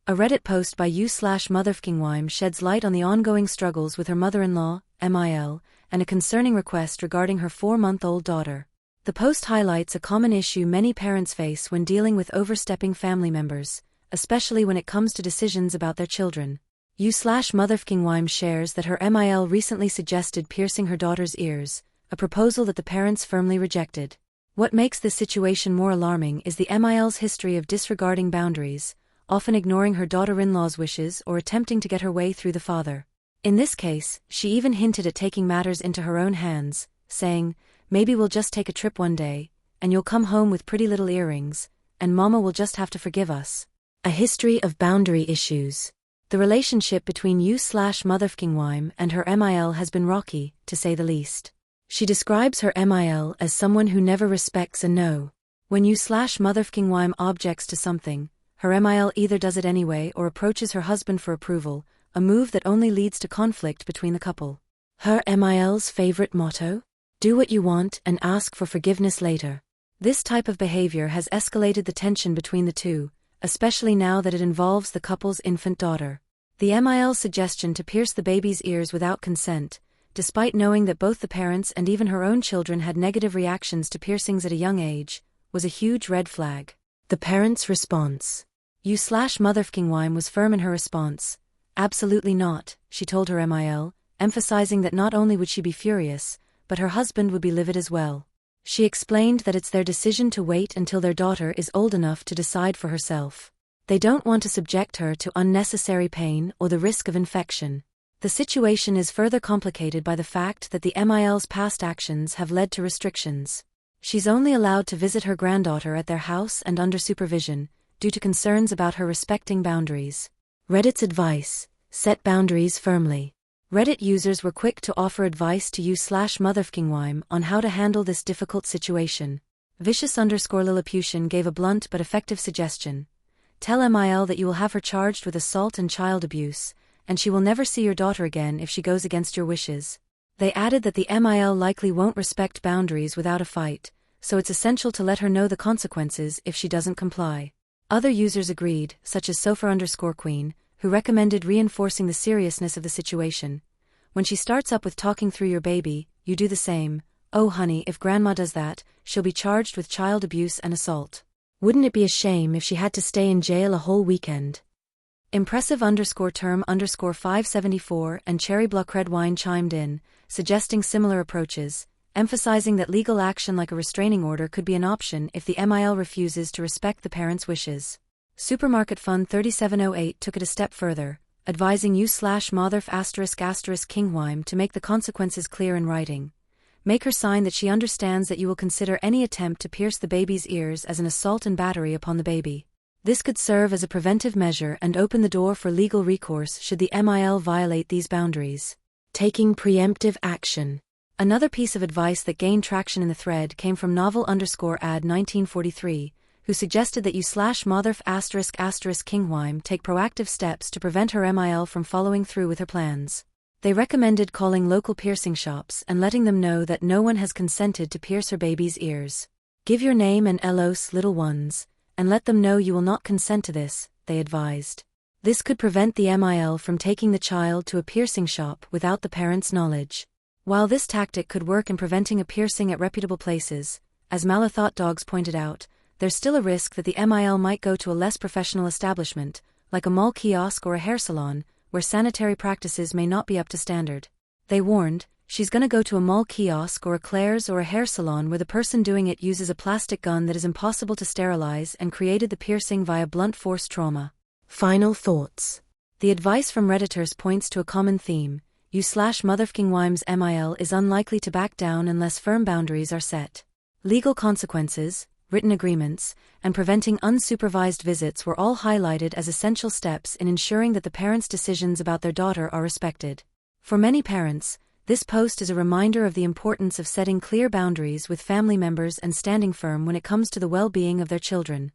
A Reddit post by u/motherf kingwhyme sheds light on the ongoing struggles with her mother-in-law, MIL, and a concerning request regarding her 4-month-old daughter. The post highlights a common issue many parents face when dealing with overstepping family members, especially when it comes to decisions about their children. u/motherf kingwhyme shares that her MIL recently suggested piercing her daughter's ears, a proposal that the parents firmly rejected. What makes this situation more alarming is the MIL's history of disregarding boundaries, often ignoring her daughter-in-law's wishes or attempting to get her way through the father. In this case, she even hinted at taking matters into her own hands, saying, "Maybe we'll just take a trip one day, and you'll come home with pretty little earrings, and Mama will just have to forgive us." A history of boundary issues. The relationship between u/motherf kingwhyme and her MIL has been rocky, to say the least. She describes her MIL as someone who never respects a no. When u/motherf kingwhyme objects to something, her MIL either does it anyway or approaches her husband for approval, a move that only leads to conflict between the couple. Her MIL's favorite motto? Do what you want and ask for forgiveness later. This type of behavior has escalated the tension between the two, especially now that it involves the couple's infant daughter. The MIL's suggestion to pierce the baby's ears without consent, despite knowing that both the parents and even her own children had negative reactions to piercings at a young age, was a huge red flag. The parents' response. u/motherf kingwhyme was firm in her response. "Absolutely not," she told her MIL, emphasizing that not only would she be furious, but her husband would be livid as well. She explained that it's their decision to wait until their daughter is old enough to decide for herself. They don't want to subject her to unnecessary pain or the risk of infection. The situation is further complicated by the fact that the MIL's past actions have led to restrictions. She's only allowed to visit her granddaughter at their house and under supervision, due to concerns about her respecting boundaries. Reddit's advice: set boundaries firmly. Reddit users were quick to offer advice to u/motherf kingwhyme on how to handle this difficult situation. Vicious_Lilliputian gave a blunt but effective suggestion. Tell MIL that you will have her charged with assault and child abuse, and she will never see your daughter again if she goes against your wishes. They added that the MIL likely won't respect boundaries without a fight, so it's essential to let her know the consequences if she doesn't comply. Other users agreed, such as Sofa_Queen, who recommended reinforcing the seriousness of the situation. When she starts up with talking through your baby, you do the same. "Oh honey, if grandma does that, she'll be charged with child abuse and assault. Wouldn't it be a shame if she had to stay in jail a whole weekend?" Impressive_term_574 and Cherry Block Red Wine chimed in, suggesting similar approaches, emphasizing that legal action like a restraining order could be an option if the MIL refuses to respect the parents' wishes. Supermarket Fund 3708 took it a step further, advising u/motherf **kingwhyme to make the consequences clear in writing. Make her sign that she understands that you will consider any attempt to pierce the baby's ears as an assault and battery upon the baby. This could serve as a preventive measure and open the door for legal recourse should the MIL violate these boundaries. Taking preemptive action. Another piece of advice that gained traction in the thread came from novel_ad 1943, who suggested that u/motherf **kingwhyme take proactive steps to prevent her MIL from following through with her plans. They recommended calling local piercing shops and letting them know that no one has consented to pierce her baby's ears. Give your name and LOS little ones, and let them know you will not consent to this, they advised. This could prevent the MIL from taking the child to a piercing shop without the parents' knowledge. While this tactic could work in preventing a piercing at reputable places, as Malathought Dogs pointed out, there's still a risk that the MIL might go to a less professional establishment, like a mall kiosk or a hair salon, where sanitary practices may not be up to standard. They warned, she's gonna go to a mall kiosk or a Claire's or a hair salon where the person doing it uses a plastic gun that is impossible to sterilize and created the piercing via blunt force trauma. Final thoughts. The advice from Redditors points to a common theme. u/motherf kingwhyme's MIL is unlikely to back down unless firm boundaries are set. Legal consequences, written agreements, and preventing unsupervised visits were all highlighted as essential steps in ensuring that the parents' decisions about their daughter are respected. For many parents, this post is a reminder of the importance of setting clear boundaries with family members and standing firm when it comes to the well-being of their children.